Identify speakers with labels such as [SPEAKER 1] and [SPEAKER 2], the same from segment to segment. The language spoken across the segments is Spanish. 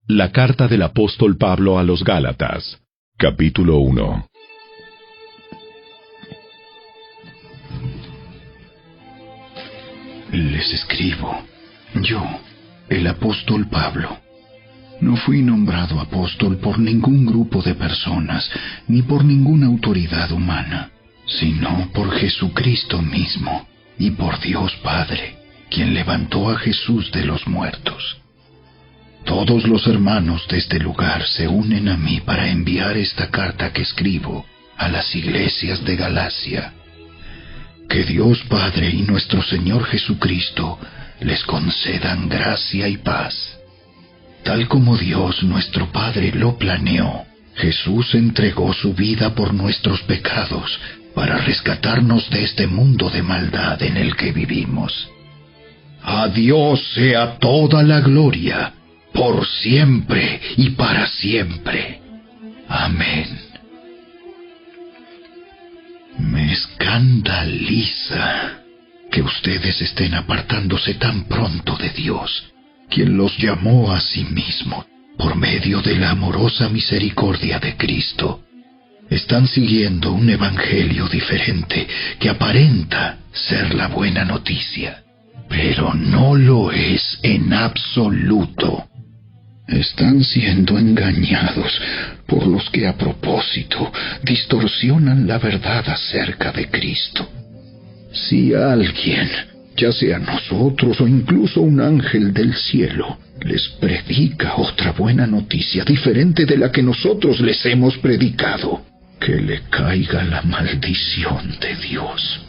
[SPEAKER 1] La carta del apóstol Pablo a los Gálatas, capítulo 1.
[SPEAKER 2] Les escribo, yo, el apóstol Pablo. No fui nombrado apóstol por ningún grupo de personas, ni por ninguna autoridad humana, sino por Jesucristo mismo, y por Dios Padre, quien levantó a Jesús de los muertos. Todos los hermanos de este lugar se unen a mí para enviar esta carta que escribo a las iglesias de Galacia. Que Dios Padre y nuestro Señor Jesucristo les concedan gracia y paz. Tal como Dios nuestro Padre lo planeó, Jesús entregó su vida por nuestros pecados para rescatarnos de este mundo de maldad en el que vivimos. A Dios sea toda la gloria, por siempre y para siempre. Amén. Me escandaliza que ustedes estén apartándose tan pronto de Dios, quien los llamó a sí mismo por medio de la amorosa misericordia de Cristo. Están siguiendo un evangelio diferente que aparenta ser la buena noticia, pero no lo es en absoluto. Están siendo engañados por los que a propósito distorsionan la verdad acerca de Cristo. Si alguien, ya sea nosotros o incluso un ángel del cielo, les predica otra buena noticia diferente de la que nosotros les hemos predicado, que le caiga la maldición de Dios.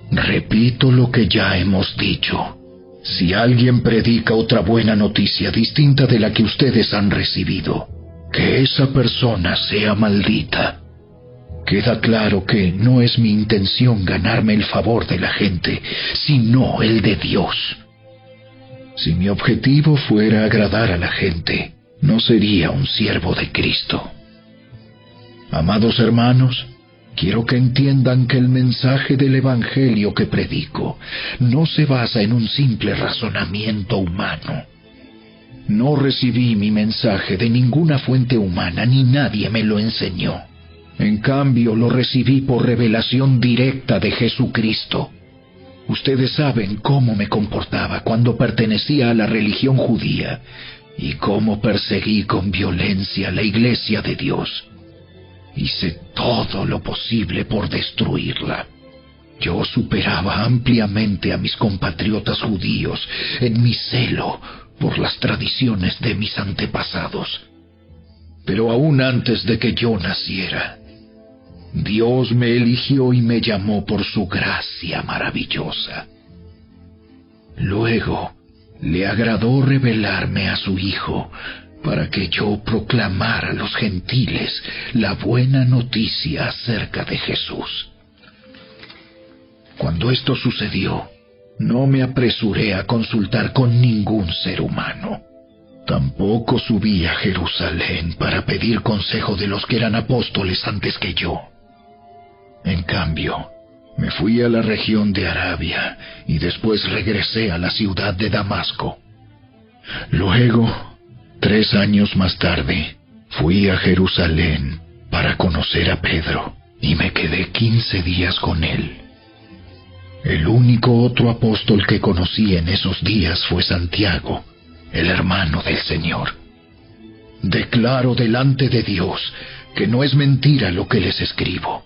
[SPEAKER 2] Repito lo que ya hemos dicho. Si alguien predica otra buena noticia distinta de la que ustedes han recibido, que esa persona sea maldita. Queda claro que no es mi intención ganarme el favor de la gente, sino el de Dios. Si mi objetivo fuera agradar a la gente, no sería un siervo de Cristo. Amados hermanos, quiero que entiendan que el mensaje del Evangelio que predico no se basa en un simple razonamiento humano. No recibí mi mensaje de ninguna fuente humana, ni nadie me lo enseñó. En cambio, lo recibí por revelación directa de Jesucristo. Ustedes saben cómo me comportaba cuando pertenecía a la religión judía y cómo perseguí con violencia la iglesia de Dios. Hice todo lo posible por destruirla. Yo superaba ampliamente a mis compatriotas judíos en mi celo por las tradiciones de mis antepasados. Pero aún antes de que yo naciera, Dios me eligió y me llamó por su gracia maravillosa. Luego, le agradó revelarme a su Hijo para que yo proclamara a los gentiles la buena noticia acerca de Jesús. Cuando esto sucedió, no me apresuré a consultar con ningún ser humano. Tampoco subí a Jerusalén para pedir consejo de los que eran apóstoles antes que yo. En cambio, me fui a la región de Arabia y después regresé a la ciudad de Damasco. Luego, 3 años más tarde, fui a Jerusalén para conocer a Pedro y me quedé 15 días con él. El único otro apóstol que conocí en esos días fue Santiago, el hermano del Señor. Declaro delante de Dios que no es mentira lo que les escribo.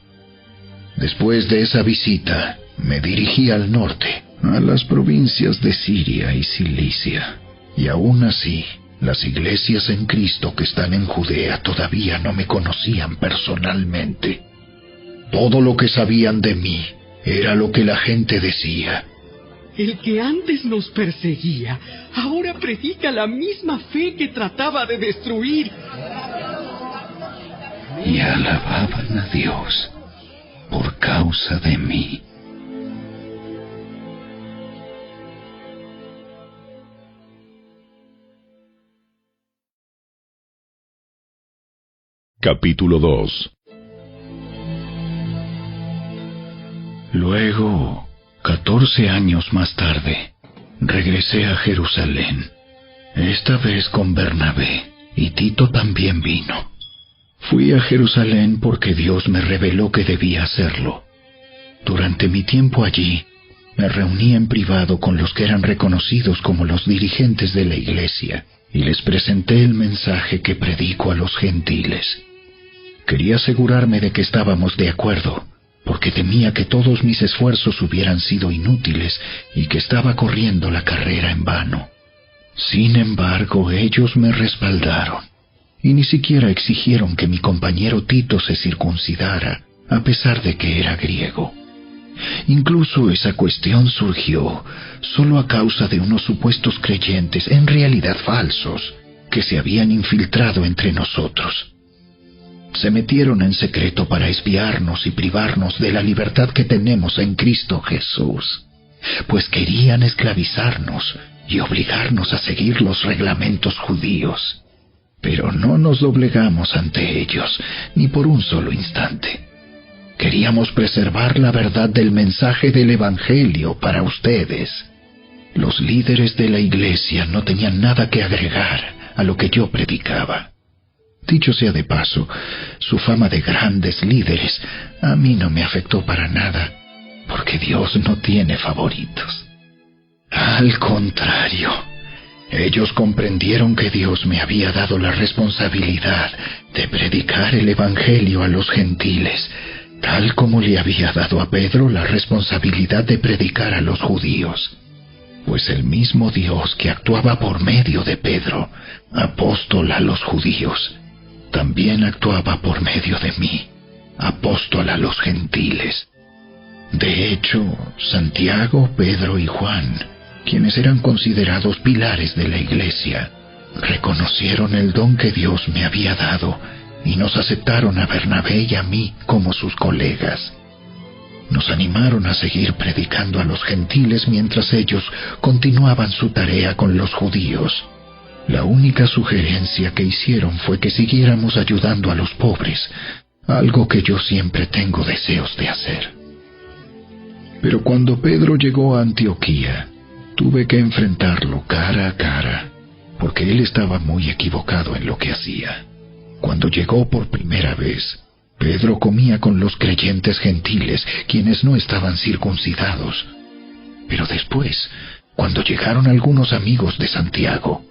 [SPEAKER 2] Después de esa visita, me dirigí al norte, a las provincias de Siria y Cilicia, y aún así, las iglesias en Cristo que están en Judea todavía no me conocían personalmente. Todo lo que sabían de mí era lo que la gente decía.
[SPEAKER 3] El que antes nos perseguía, ahora predica la misma fe que trataba de destruir.
[SPEAKER 2] Y alababan a Dios por causa de mí.
[SPEAKER 1] Capítulo 2.
[SPEAKER 2] Luego, 14 años más tarde, regresé a Jerusalén esta vez con Bernabé, y Tito también vino. Fui a Jerusalén porque Dios me reveló que debía hacerlo. Durante mi tiempo allí, me reuní en privado con los que eran reconocidos como los dirigentes de la iglesia, y les presenté el mensaje que predico a los gentiles. Quería asegurarme de que estábamos de acuerdo, porque temía que todos mis esfuerzos hubieran sido inútiles y que estaba corriendo la carrera en vano. Sin embargo, ellos me respaldaron, y ni siquiera exigieron que mi compañero Tito se circuncidara, a pesar de que era griego. Incluso esa cuestión surgió solo a causa de unos supuestos creyentes, en realidad falsos, que se habían infiltrado entre nosotros. Se metieron en secreto para espiarnos y privarnos de la libertad que tenemos en Cristo Jesús, pues querían esclavizarnos y obligarnos a seguir los reglamentos judíos. Pero no nos doblegamos ante ellos, ni por un solo instante. Queríamos preservar la verdad del mensaje del Evangelio para ustedes. Los líderes de la iglesia no tenían nada que agregar a lo que yo predicaba. Dicho sea de paso, su fama de grandes líderes a mí no me afectó para nada, porque Dios no tiene favoritos. Al contrario, ellos comprendieron que Dios me había dado la responsabilidad de predicar el Evangelio a los gentiles, tal como le había dado a Pedro la responsabilidad de predicar a los judíos. Pues el mismo Dios que actuaba por medio de Pedro, apóstol a los judíos, también actuaba por medio de mí, apóstol a los gentiles. De hecho, Santiago, Pedro y Juan, quienes eran considerados pilares de la iglesia, reconocieron el don que Dios me había dado y nos aceptaron a Bernabé y a mí como sus colegas. Nos animaron a seguir predicando a los gentiles mientras ellos continuaban su tarea con los judíos. La única sugerencia que hicieron fue que siguiéramos ayudando a los pobres, algo que yo siempre tengo deseos de hacer. Pero cuando Pedro llegó a Antioquía, tuve que enfrentarlo cara a cara, porque él estaba muy equivocado en lo que hacía. Cuando llegó por primera vez, Pedro comía con los creyentes gentiles, quienes no estaban circuncidados. Pero después, cuando llegaron algunos amigos de Santiago,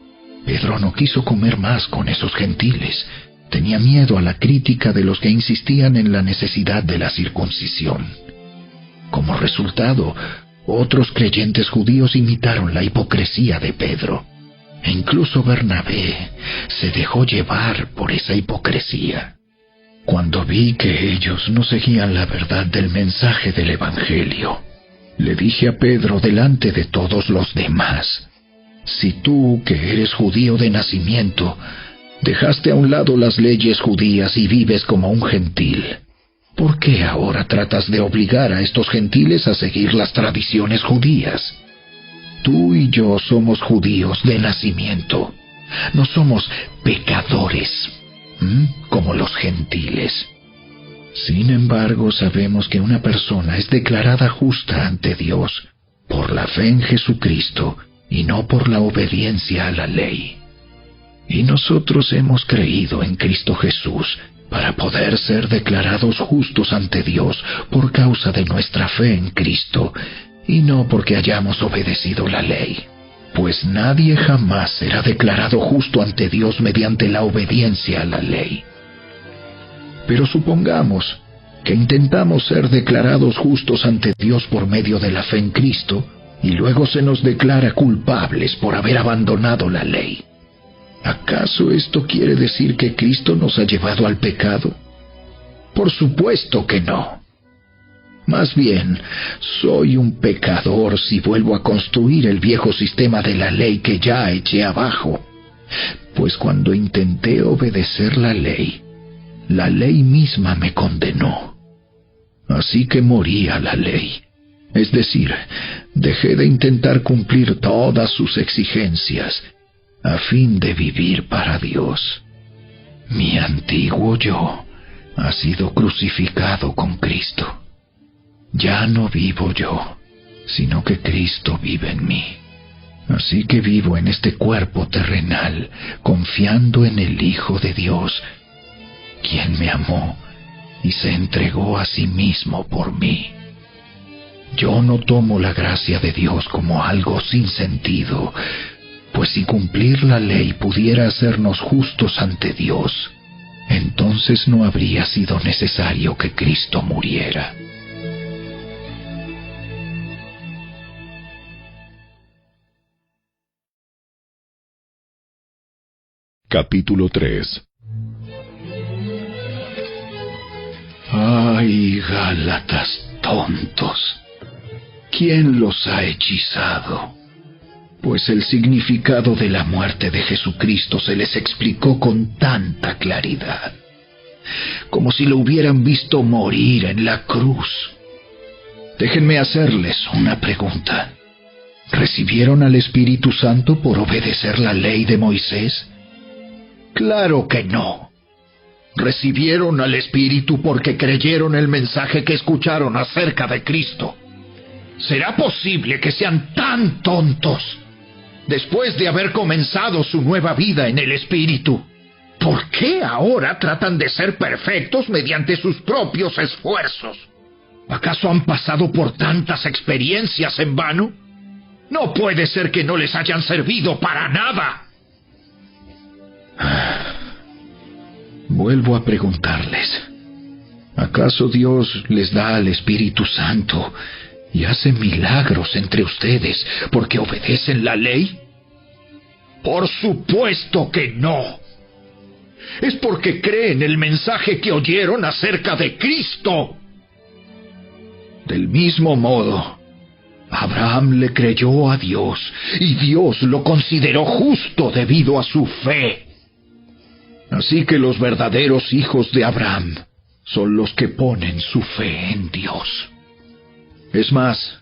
[SPEAKER 2] Pedro no quiso comer más con esos gentiles. Tenía miedo a la crítica de los que insistían en la necesidad de la circuncisión. Como resultado, otros creyentes judíos imitaron la hipocresía de Pedro. E incluso Bernabé se dejó llevar por esa hipocresía. Cuando vi que ellos no seguían la verdad del mensaje del Evangelio, le dije a Pedro delante de todos los demás: si tú, que eres judío de nacimiento, dejaste a un lado las leyes judías y vives como un gentil, ¿por qué ahora tratas de obligar a estos gentiles a seguir las tradiciones judías? Tú y yo somos judíos de nacimiento. No somos pecadores, como los gentiles. Sin embargo, sabemos que una persona es declarada justa ante Dios por la fe en Jesucristo y no por la obediencia a la ley. Y nosotros hemos creído en Cristo Jesús para poder ser declarados justos ante Dios por causa de nuestra fe en Cristo, y no porque hayamos obedecido la ley. Pues nadie jamás será declarado justo ante Dios mediante la obediencia a la ley. Pero supongamos que intentamos ser declarados justos ante Dios por medio de la fe en Cristo, y luego se nos declara culpables por haber abandonado la ley. ¿Acaso esto quiere decir que Cristo nos ha llevado al pecado? Por supuesto que no. Más bien, soy un pecador si vuelvo a construir el viejo sistema de la ley que ya eché abajo. Pues cuando intenté obedecer la ley misma me condenó. Así que morí a la ley. Es decir, dejé de intentar cumplir todas sus exigencias a fin de vivir para Dios. Mi antiguo yo ha sido crucificado con Cristo. Ya no vivo yo, sino que Cristo vive en mí. Así que vivo en este cuerpo terrenal, confiando en el Hijo de Dios, quien me amó y se entregó a sí mismo por mí. Yo no tomo la gracia de Dios como algo sin sentido, pues si cumplir la ley pudiera hacernos justos ante Dios, entonces no habría sido necesario que Cristo muriera.
[SPEAKER 1] Capítulo 3.
[SPEAKER 2] ¡Ay, Gálatas tontos! ¿Quién los ha hechizado? Pues el significado de la muerte de Jesucristo se les explicó con tanta claridad, como si lo hubieran visto morir en la cruz. Déjenme hacerles una pregunta. ¿Recibieron al Espíritu Santo por obedecer la ley de Moisés? ¡Claro que no! Recibieron al Espíritu porque creyeron el mensaje que escucharon acerca de Cristo. ¿Será posible que sean tan tontos después de haber comenzado su nueva vida en el Espíritu? ¿Por qué ahora tratan de ser perfectos mediante sus propios esfuerzos? ¿Acaso han pasado por tantas experiencias en vano? No puede ser que no les hayan servido para nada. Vuelvo a preguntarles, ¿acaso Dios les da al Espíritu Santo y hace milagros entre ustedes porque obedecen la ley? Por supuesto que no. Es porque creen el mensaje que oyeron acerca de Cristo. Del mismo modo, Abraham le creyó a Dios y Dios lo consideró justo debido a su fe. Así que los verdaderos hijos de Abraham son los que ponen su fe en Dios. Es más,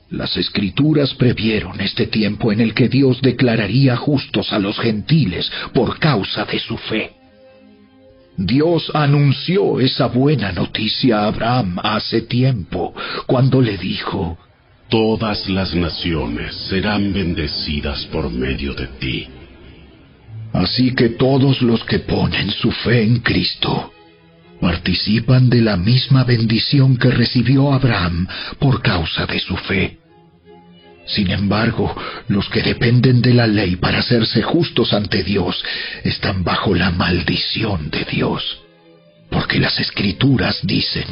[SPEAKER 2] las Escrituras previeron este tiempo en el que Dios declararía justos a los gentiles por causa de su fe. Dios anunció esa buena noticia a Abraham hace tiempo, cuando le dijo:
[SPEAKER 4] Todas las naciones serán bendecidas por medio de ti.
[SPEAKER 2] Así que todos los que ponen su fe en Cristo participan de la misma bendición que recibió Abraham por causa de su fe. Sin embargo, los que dependen de la ley para hacerse justos ante Dios están bajo la maldición de Dios, porque las Escrituras dicen: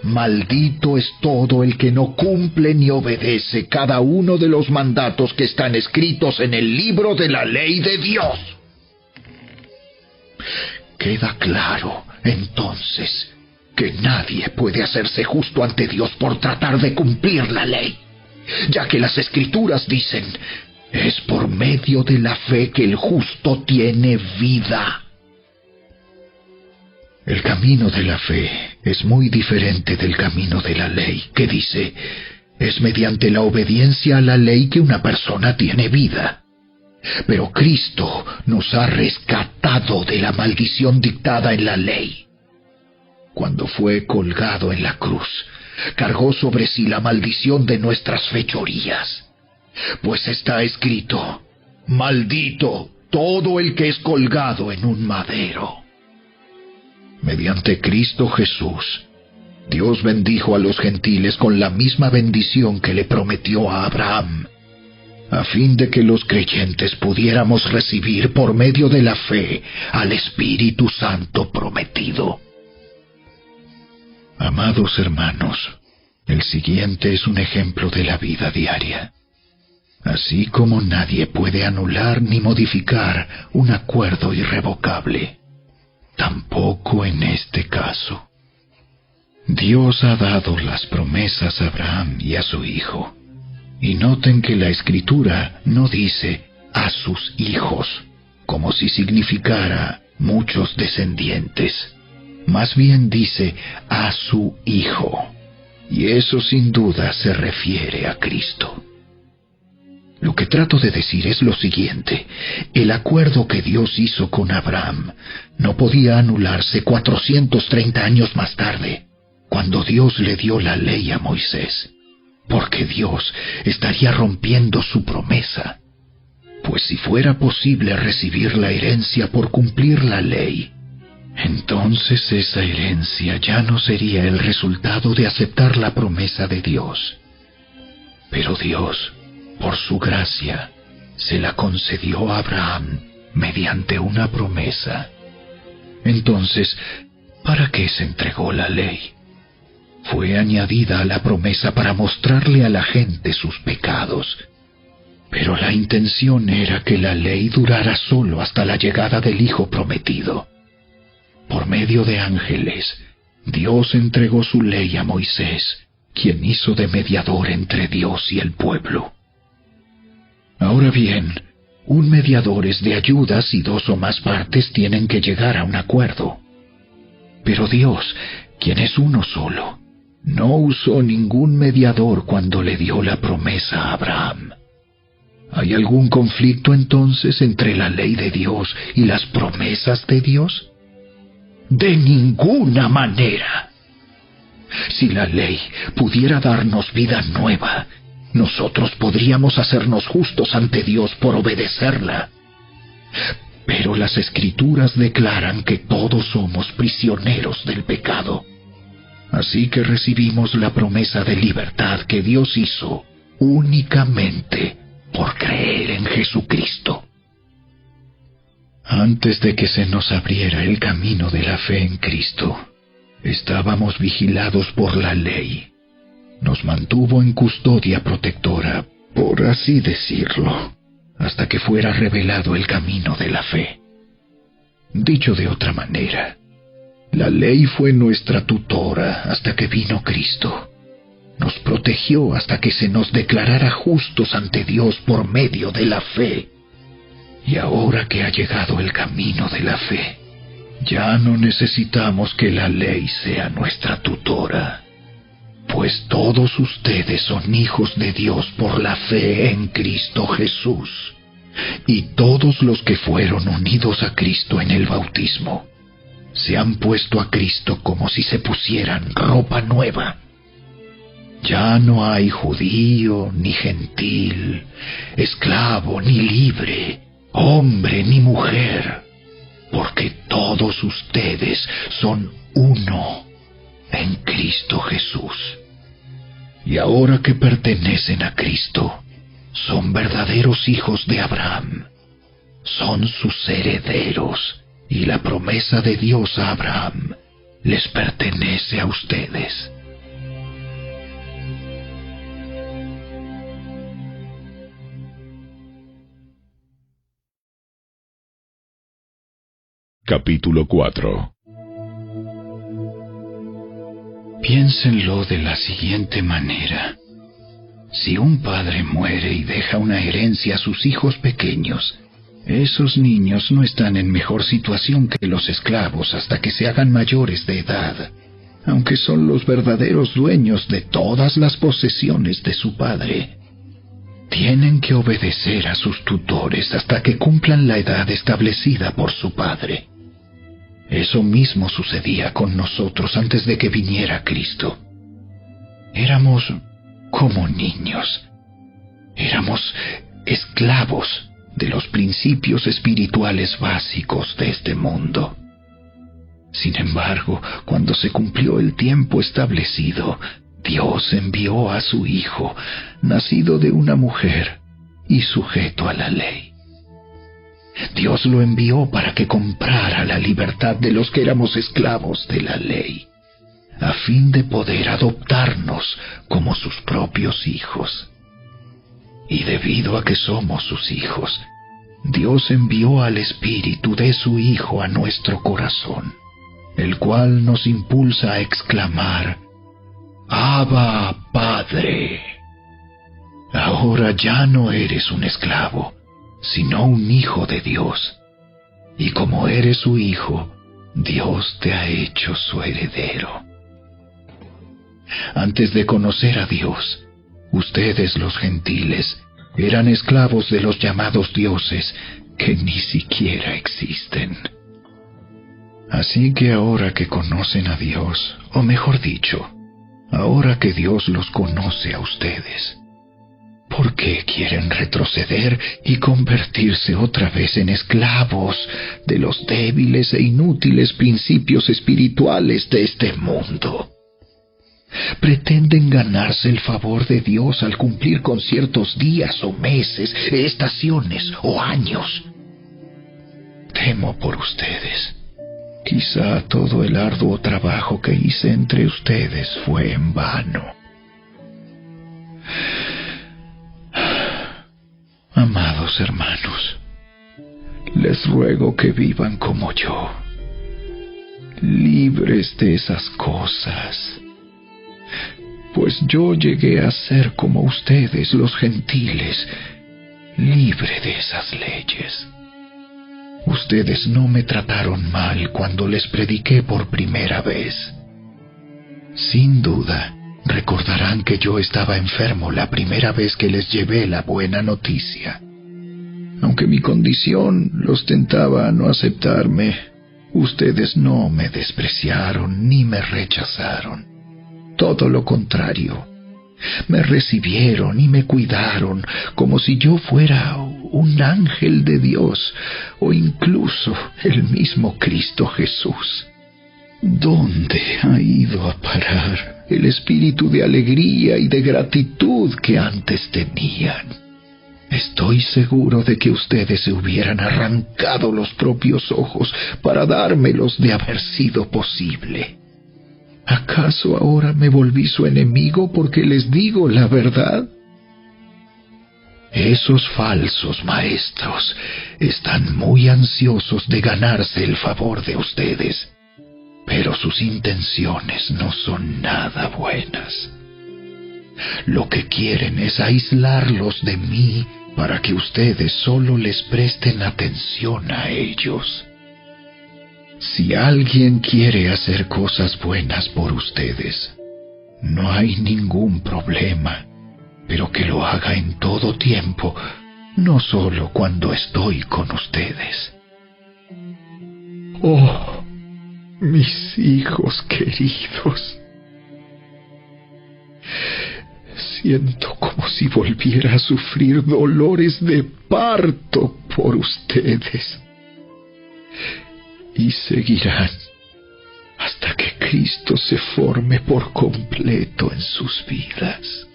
[SPEAKER 2] maldito es todo el que no cumple ni obedece cada uno de los mandatos que están escritos en el libro de la ley de Dios. Queda claro, entonces, que nadie puede hacerse justo ante Dios por tratar de cumplir la ley, ya que las Escrituras dicen: es por medio de la fe que el justo tiene vida. El camino de la fe es muy diferente del camino de la ley, que dice: es mediante la obediencia a la ley que una persona tiene vida. Pero Cristo nos ha rescatado de la maldición dictada en la ley. Cuando fue colgado en la cruz, cargó sobre sí la maldición de nuestras fechorías. Pues está escrito: maldito todo el que es colgado en un madero. Mediante Cristo Jesús, Dios bendijo a los gentiles con la misma bendición que le prometió a Abraham, a fin de que los creyentes pudiéramos recibir por medio de la fe al Espíritu Santo prometido. Amados hermanos, el siguiente es un ejemplo de la vida diaria. Así como nadie puede anular ni modificar un acuerdo irrevocable, tampoco en este caso. Dios ha dado las promesas a Abraham y a su hijo. Y noten que la Escritura no dice a sus hijos, como si significara muchos descendientes. Más bien dice a su Hijo. Y eso sin duda se refiere a Cristo. Lo que trato de decir es lo siguiente: el acuerdo que Dios hizo con Abraham no podía anularse 430 años más tarde, cuando Dios le dio la ley a Moisés, porque Dios estaría rompiendo su promesa Pues si fuera posible recibir la herencia por cumplir la ley, entonces esa herencia ya no sería el resultado de aceptar la promesa de Dios. Pero Dios, por su gracia, se la concedió a Abraham mediante una promesa. Entonces, ¿para qué se entregó la ley? Fue añadida a la promesa para mostrarle a la gente sus pecados. Pero la intención era que la ley durara solo hasta la llegada del Hijo prometido. Por medio de ángeles, Dios entregó su ley a Moisés, quien hizo de mediador entre Dios y el pueblo. Ahora bien, un mediador es de ayuda si dos o más partes tienen que llegar a un acuerdo. Pero Dios, quien es uno solo, no usó ningún mediador cuando le dio la promesa a Abraham. ¿Hay algún conflicto entonces entre la ley de Dios y las promesas de Dios? De ninguna manera. Si la ley pudiera darnos vida nueva, nosotros podríamos hacernos justos ante Dios por obedecerla. Pero las Escrituras declaran que todos somos prisioneros del pecado. Así que recibimos la promesa de libertad que Dios hizo únicamente por creer en Jesucristo. Antes de que se nos abriera el camino de la fe en Cristo, estábamos vigilados por la ley. Nos mantuvo en custodia protectora, por así decirlo, hasta que fuera revelado el camino de la fe. Dicho de otra manera, la ley fue nuestra tutora hasta que vino Cristo. Nos protegió hasta que se nos declarara justos ante Dios por medio de la fe. Y ahora que ha llegado el camino de la fe, ya no necesitamos que la ley sea nuestra tutora, pues todos ustedes son hijos de Dios por la fe en Cristo Jesús, y todos los que fueron unidos a Cristo en el bautismo se han puesto a Cristo como si se pusieran ropa nueva. Ya no hay judío ni gentil, esclavo ni libre, hombre ni mujer, porque todos ustedes son uno en Cristo Jesús. Y ahora que pertenecen a Cristo, son verdaderos hijos de Abraham, son sus herederos, y la promesa de Dios a Abraham les pertenece a ustedes.
[SPEAKER 1] Capítulo 4.
[SPEAKER 2] Piénsenlo de la siguiente manera. Si un padre muere y deja una herencia a sus hijos pequeños, esos niños no están en mejor situación que los esclavos hasta que se hagan mayores de edad, aunque son los verdaderos dueños de todas las posesiones de su padre. Tienen que obedecer a sus tutores hasta que cumplan la edad establecida por su padre. Eso mismo sucedía con nosotros antes de que viniera Cristo. Éramos como niños. Éramos esclavos de los principios espirituales básicos de este mundo. Sin embargo, cuando se cumplió el tiempo establecido, Dios envió a su Hijo, nacido de una mujer y sujeto a la ley. Dios lo envió para que comprara la libertad de los que éramos esclavos de la ley, a fin de poder adoptarnos como sus propios hijos. Y debido a que somos sus hijos, Dios envió al Espíritu de su Hijo a nuestro corazón, el cual nos impulsa a exclamar: Abba, Padre. Ahora ya no eres un esclavo, sino un hijo de Dios. Y como eres su hijo, Dios te ha hecho su heredero. Antes de conocer a Dios, ustedes los gentiles eran esclavos de los llamados dioses que ni siquiera existen. Así que ahora que conocen a Dios, o mejor dicho, ahora que Dios los conoce a ustedes, ¿Por qué quieren retroceder y convertirse otra vez en esclavos de los débiles e inútiles principios espirituales de este mundo? Pretenden ganarse el favor de Dios al cumplir con ciertos días o meses, estaciones o años. Temo por ustedes. Quizá todo el arduo trabajo que hice entre ustedes fue en vano. Amados hermanos, les ruego que vivan como yo, libres de esas cosas, pues yo llegué a ser como ustedes, los gentiles, libre de esas leyes. Ustedes no me trataron mal cuando les prediqué por primera vez. Sin duda, recordarán que yo estaba enfermo la primera vez que les llevé la buena noticia. Aunque mi condición los tentaba a no aceptarme, ustedes no me despreciaron ni me rechazaron. Todo lo contrario, me recibieron y me cuidaron como si yo fuera un ángel de Dios o incluso el mismo Cristo Jesús. ¿Dónde ha ido a parar el espíritu de alegría y de gratitud que antes tenían? Estoy seguro de que ustedes se hubieran arrancado los propios ojos para dármelos de haber sido posible. ¿Acaso ahora me volví su enemigo porque les digo la verdad? Esos falsos maestros están muy ansiosos de ganarse el favor de ustedes, pero sus intenciones no son nada buenas. Lo que quieren es aislarlos de mí para que ustedes solo les presten atención a ellos. Si alguien quiere hacer cosas buenas por ustedes, no hay ningún problema, pero que lo haga en todo tiempo, no solo cuando estoy con ustedes. Oh, mis hijos queridos, siento como si volviera a sufrir dolores de parto por ustedes. Y seguirán hasta que Cristo se forme por completo en sus vidas.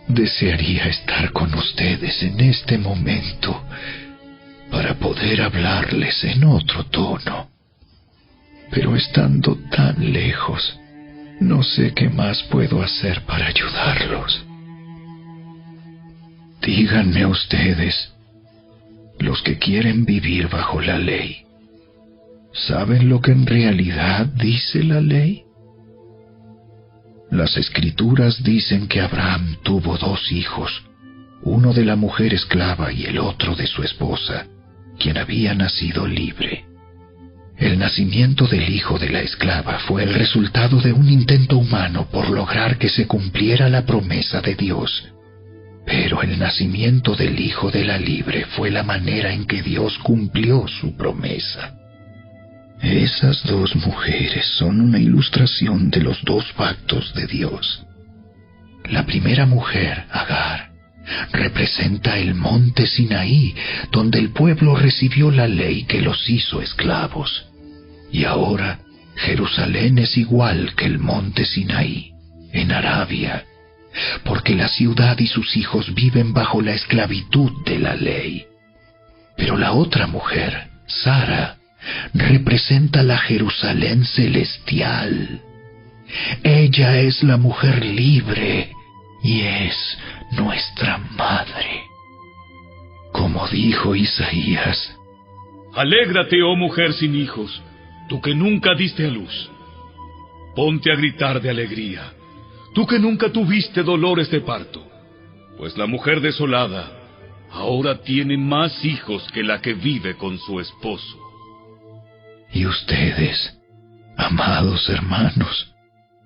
[SPEAKER 2] Desearía estar con ustedes en este momento para poder hablarles en otro tono, pero estando tan lejos, no sé qué más puedo hacer para ayudarlos. Díganme ustedes, los que quieren vivir bajo la ley, ¿saben lo que en realidad dice la ley? Las Escrituras dicen que Abraham tuvo 2 hijos, uno de la mujer esclava y el otro de su esposa, quien había nacido libre. El nacimiento del hijo de la esclava fue el resultado de un intento humano por lograr que se cumpliera la promesa de Dios. Pero el nacimiento del hijo de la libre fue la manera en que Dios cumplió su promesa. Esas 2 mujeres son una ilustración de los 2 pactos de Dios. La primera mujer, Agar, representa el monte Sinaí, donde el pueblo recibió la ley que los hizo esclavos. Y ahora Jerusalén es igual que el monte Sinaí, en Arabia, porque la ciudad y sus hijos viven bajo la esclavitud de la ley. Pero la otra mujer, Sara, representa la Jerusalén celestial. Ella es la mujer libre y es nuestra madre. Como dijo Isaías:
[SPEAKER 5] Alégrate, oh mujer sin hijos, tú que nunca diste a luz. Ponte a gritar de alegría, tú que nunca tuviste dolores de parto, pues la mujer desolada ahora tiene más hijos que la que vive con su esposo.
[SPEAKER 2] Y ustedes, amados hermanos,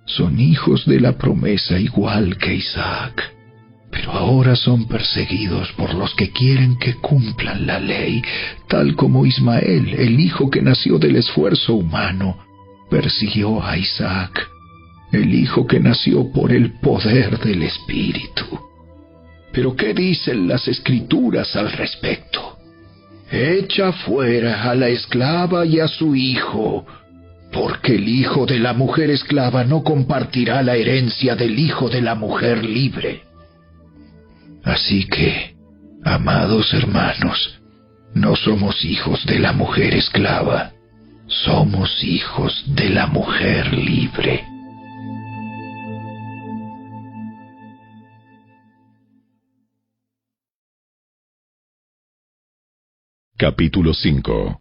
[SPEAKER 2] son hijos de la promesa igual que Isaac, pero ahora son perseguidos por los que quieren que cumplan la ley, tal como Ismael, el hijo que nació del esfuerzo humano, persiguió a Isaac, el Hijo que nació por el poder del Espíritu. Pero ¿qué dicen las Escrituras al respecto? Echa fuera a la esclava y a su hijo, porque el hijo de la mujer esclava no compartirá la herencia del hijo de la mujer libre. Así que, amados hermanos, no somos hijos de la mujer esclava, somos hijos de la mujer libre.
[SPEAKER 1] Capítulo 5.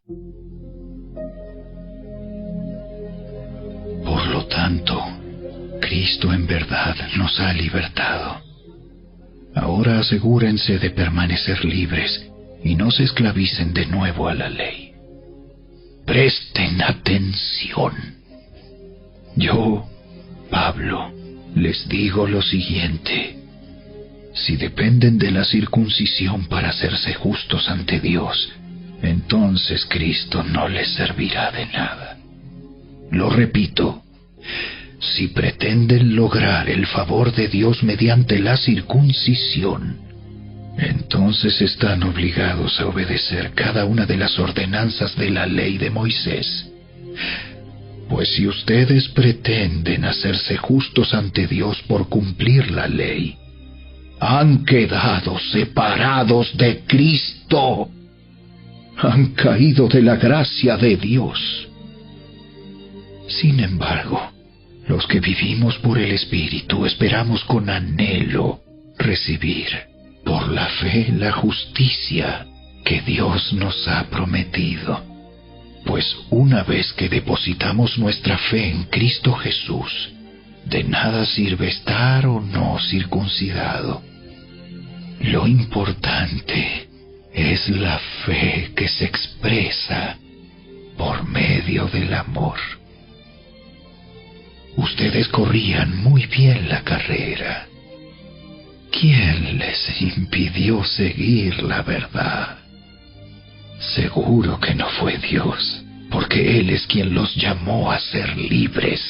[SPEAKER 2] Por lo tanto, Cristo en verdad nos ha libertado. Ahora asegúrense de permanecer libres y no se esclavicen de nuevo a la ley. Presten atención. Yo, Pablo, les digo lo siguiente. Si dependen de la circuncisión para hacerse justos ante Dios, entonces Cristo no les servirá de nada. Lo repito, si pretenden lograr el favor de Dios mediante la circuncisión, entonces están obligados a obedecer cada una de las ordenanzas de la ley de Moisés. Pues si ustedes pretenden hacerse justos ante Dios por cumplir la ley, han quedado separados de Cristo. Han caído de la gracia de Dios. Sin embargo, los que vivimos por el Espíritu esperamos con anhelo recibir por la fe la justicia que Dios nos ha prometido. Pues una vez que depositamos nuestra fe en Cristo Jesús, de nada sirve estar o no circuncidado. Lo importante es la fe que se expresa por medio del amor. Ustedes corrían muy bien la carrera. ¿Quién les impidió seguir la verdad? Seguro que no fue Dios, porque Él es quien los llamó a ser libres.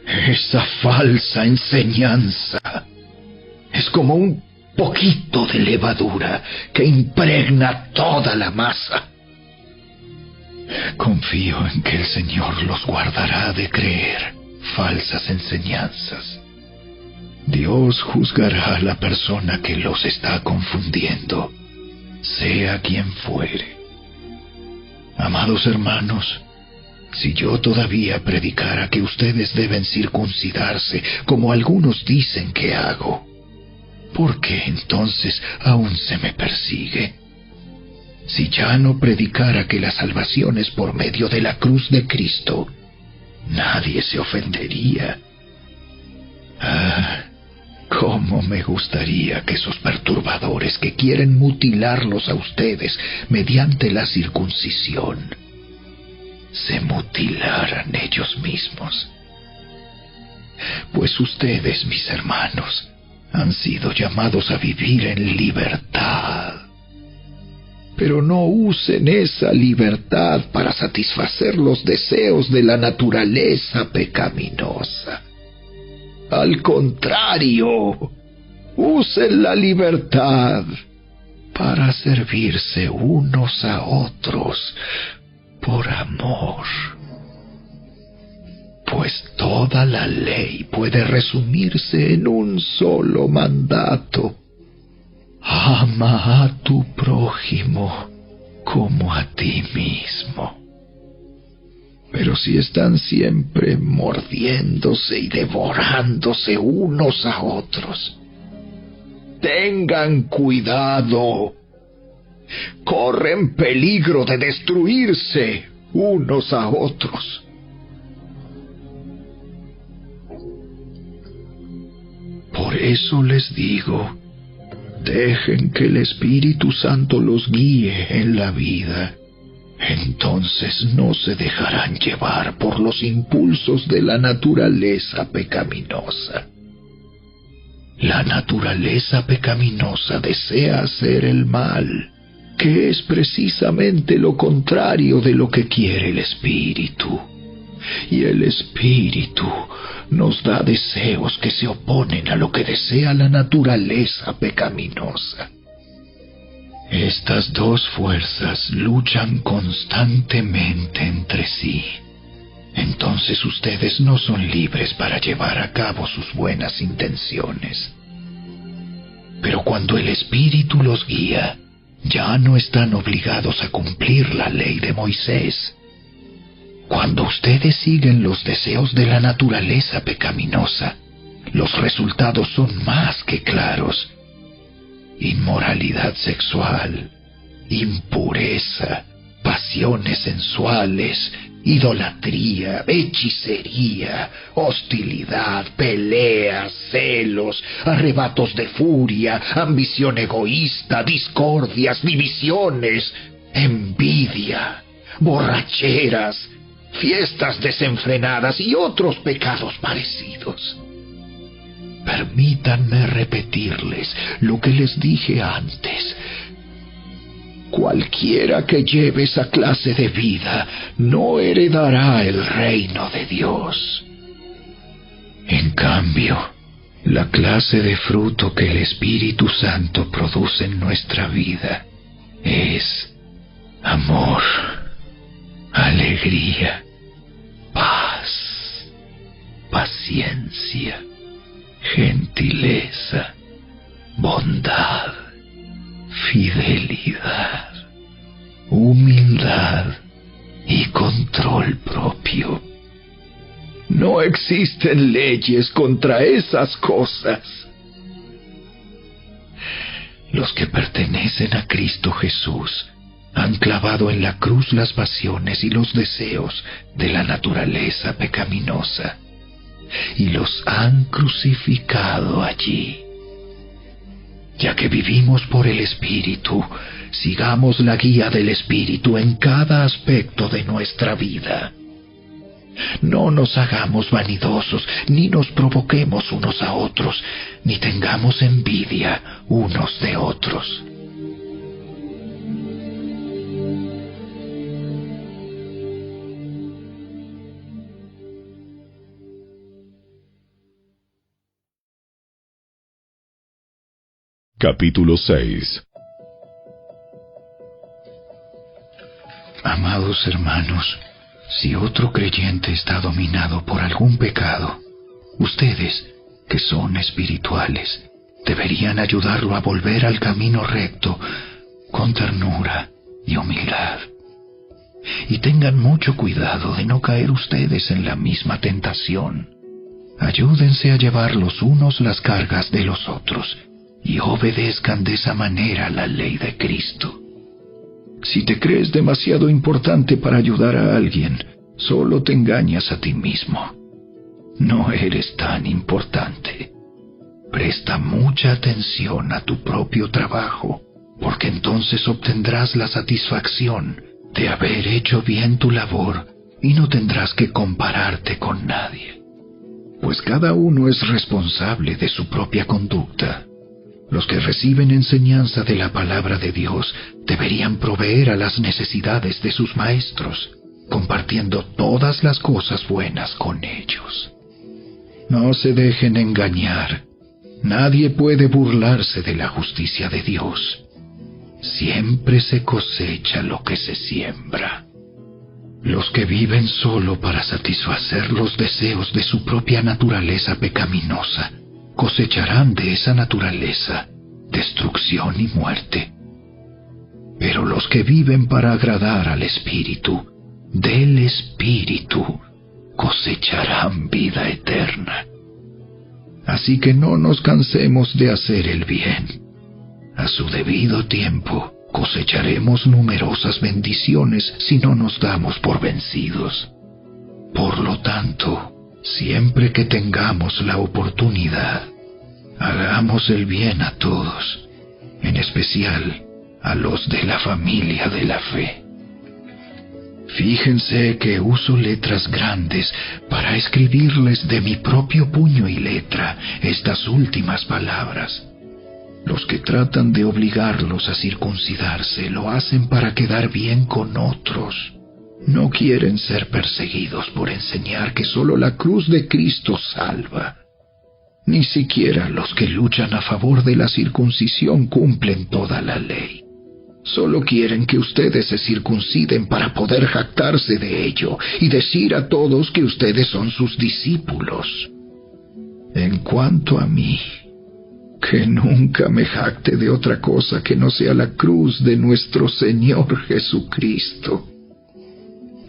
[SPEAKER 2] Esa falsa enseñanza es como un poquito de levadura que impregna toda la masa. Confío en que el Señor los guardará de creer falsas enseñanzas. Dios juzgará a la persona que los está confundiendo, sea quien fuere. Amados hermanos, si yo todavía predicara que ustedes deben circuncidarse, como algunos dicen que hago, ¿por qué entonces aún se me persigue? Si ya no predicara que la salvación es por medio de la cruz de Cristo, nadie se ofendería. Cómo me gustaría que esos perturbadores que quieren mutilarlos a ustedes mediante la circuncisión se mutilaran ellos mismos. Pues ustedes, mis hermanos, han sido llamados a vivir en libertad. Pero no usen esa libertad para satisfacer los deseos de la naturaleza pecaminosa. Al contrario, usen la libertad para servirse unos a otros por amor. Pues toda la ley puede resumirse en un solo mandato: ama a tu prójimo como a ti mismo. Pero si están siempre mordiéndose y devorándose unos a otros, tengan cuidado. Corren peligro de destruirse unos a otros. Por eso les digo, dejen que el Espíritu Santo los guíe en la vida. Entonces no se dejarán llevar por los impulsos de la naturaleza pecaminosa. La naturaleza pecaminosa desea hacer el mal, que es precisamente lo contrario de lo que quiere el Espíritu. y el Espíritu nos da deseos que se oponen a lo que desea la naturaleza pecaminosa. Estas dos fuerzas luchan constantemente entre sí. Entonces ustedes no son libres para llevar a cabo sus buenas intenciones. Pero cuando el Espíritu los guía, ya no están obligados a cumplir la ley de Moisés. Cuando ustedes siguen los deseos de la naturaleza pecaminosa, los resultados son más que claros. Inmoralidad sexual, impureza, pasiones sensuales, idolatría, hechicería, hostilidad, peleas, celos, arrebatos de furia, ambición egoísta, discordias, divisiones, envidia, borracheras, fiestas desenfrenadas y otros pecados parecidos. Permítanme repetirles lo que les dije antes. Cualquiera que lleve esa clase de vida no heredará el reino de Dios. En cambio, la clase de fruto que el Espíritu Santo produce en nuestra vida es amor, alegría, paz, paciencia, gentileza, bondad, fidelidad, humildad y control propio. No existen leyes contra esas cosas. Los que pertenecen a Cristo Jesús han clavado en la cruz las pasiones y los deseos de la naturaleza pecaminosa y los han crucificado allí. Ya que vivimos por el Espíritu, sigamos la guía del Espíritu en cada aspecto de nuestra vida. No nos hagamos vanidosos, ni nos provoquemos unos a otros, ni tengamos envidia unos de otros.
[SPEAKER 1] Capítulo 6.
[SPEAKER 2] Amados hermanos, si otro creyente está dominado por algún pecado, ustedes, que son espirituales, deberían ayudarlo a volver al camino recto con ternura y humildad. Y tengan mucho cuidado de no caer ustedes en la misma tentación. Ayúdense a llevar los unos las cargas de los otros y obedezcan de esa manera la ley de Cristo. Si te crees demasiado importante para ayudar a alguien, solo te engañas a ti mismo. No eres tan importante. Presta mucha atención a tu propio trabajo, porque entonces obtendrás la satisfacción de haber hecho bien tu labor y no tendrás que compararte con nadie. Pues cada uno es responsable de su propia conducta. Los que reciben enseñanza de la palabra de Dios deberían proveer a las necesidades de sus maestros, compartiendo todas las cosas buenas con ellos. No se dejen engañar. Nadie puede burlarse de la justicia de Dios. Siempre se cosecha lo que se siembra. Los que viven solo para satisfacer los deseos de su propia naturaleza pecaminosa cosecharán de esa naturaleza destrucción y muerte. Pero los que viven para agradar al Espíritu, del Espíritu, cosecharán vida eterna. Así que no nos cansemos de hacer el bien. A su debido tiempo cosecharemos numerosas bendiciones si no nos damos por vencidos. Por lo tanto, siempre que tengamos la oportunidad, hagamos el bien a todos, en especial a los de la familia de la fe. Fíjense que uso letras grandes para escribirles de mi propio puño y letra estas últimas palabras. Los que tratan de obligarlos a circuncidarse lo hacen para quedar bien con otros. No quieren ser perseguidos por enseñar que solo la cruz de Cristo salva. Ni siquiera los que luchan a favor de la circuncisión cumplen toda la ley. Solo quieren que ustedes se circunciden para poder jactarse de ello y decir a todos que ustedes son sus discípulos. En cuanto a mí, que nunca me jacte de otra cosa que no sea la cruz de nuestro Señor Jesucristo.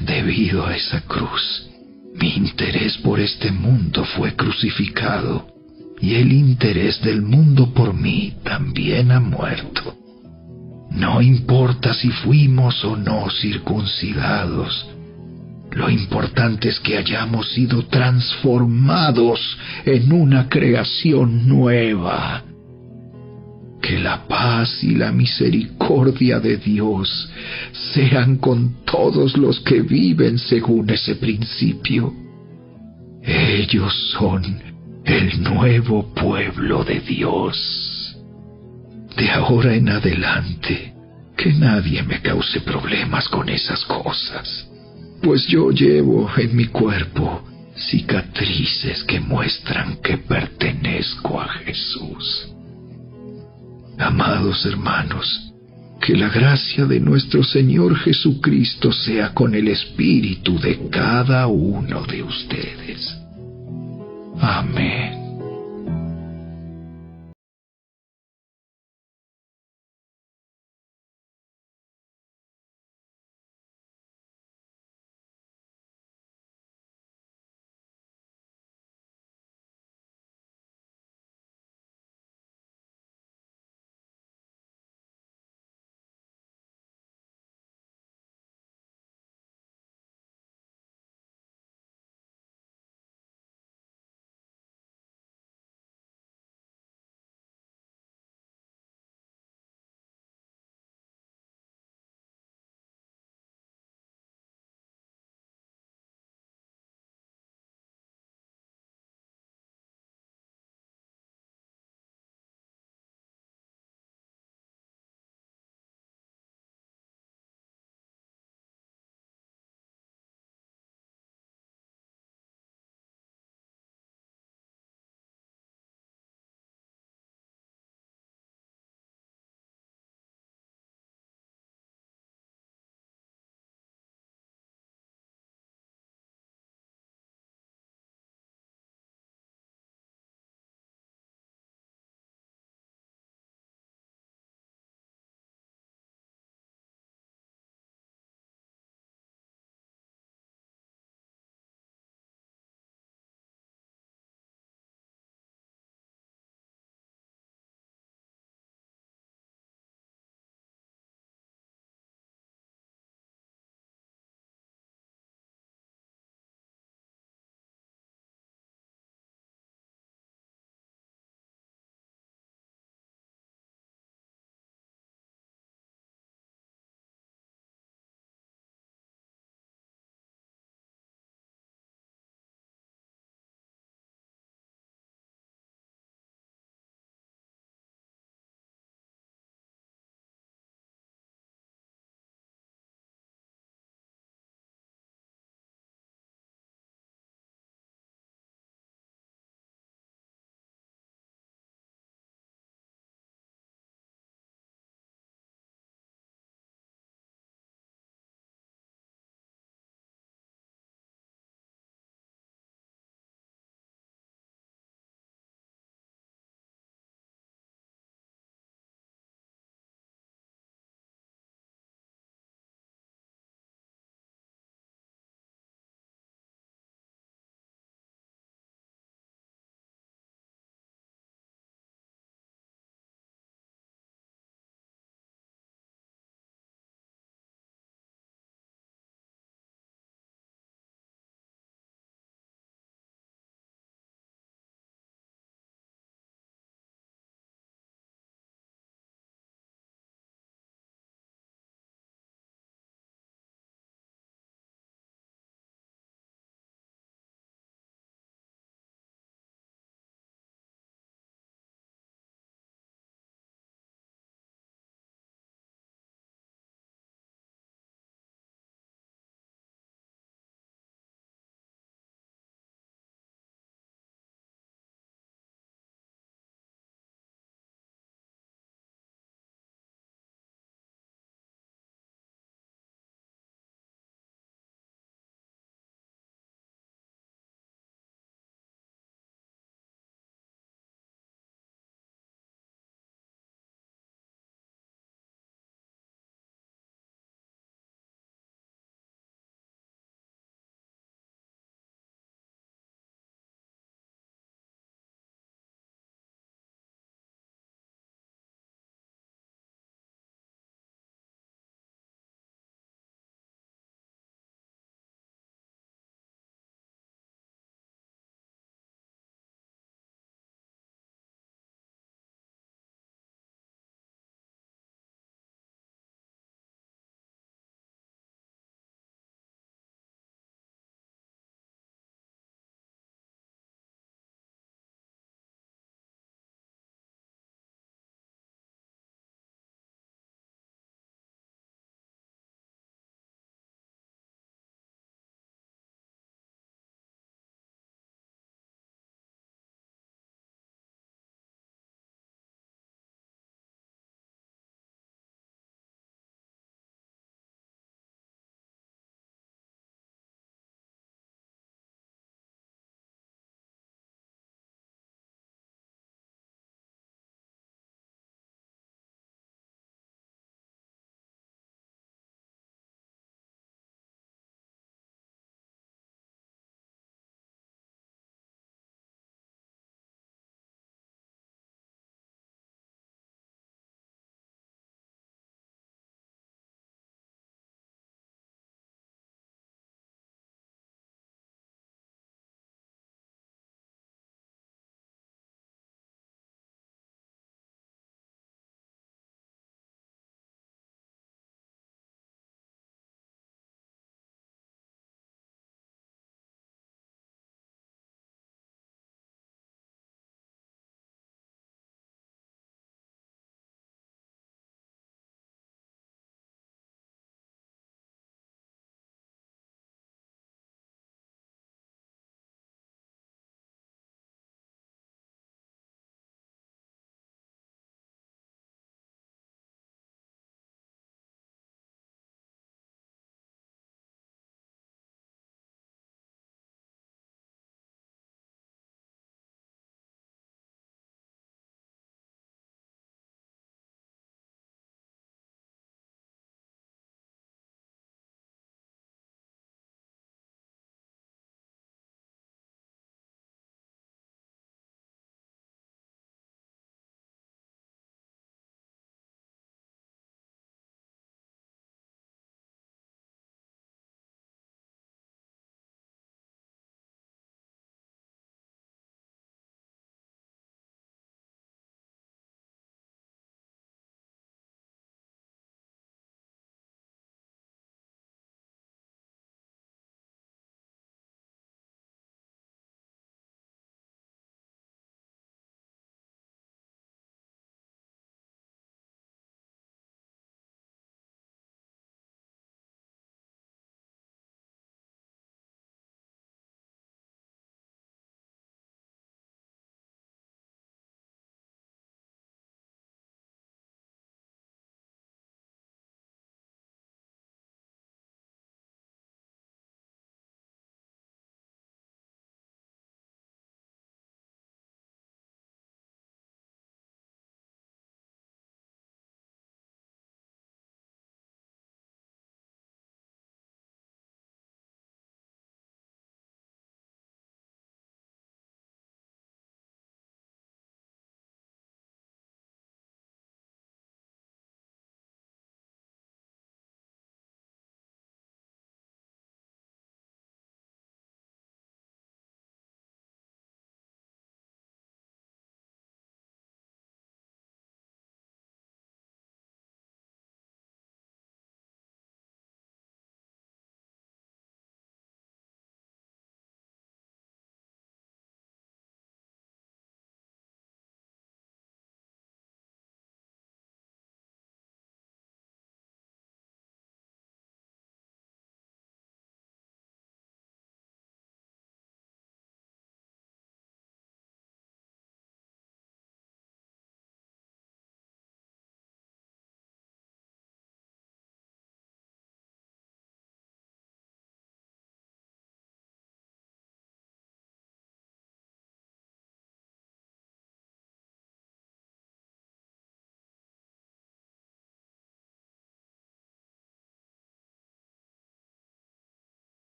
[SPEAKER 2] Debido a esa cruz, mi interés por este mundo fue crucificado, y el interés del mundo por mí también ha muerto. No importa si fuimos o no circuncidados, lo importante es que hayamos sido transformados en una creación nueva. Que la paz y la misericordia de Dios sean con todos los que viven según ese principio. Ellos son el nuevo pueblo de Dios. De ahora en adelante, que nadie me cause problemas con esas cosas, pues yo llevo en mi cuerpo cicatrices que muestran que pertenezco a Jesús. Amados hermanos, que la gracia de nuestro Señor Jesucristo sea con el espíritu de cada uno de ustedes. Amén.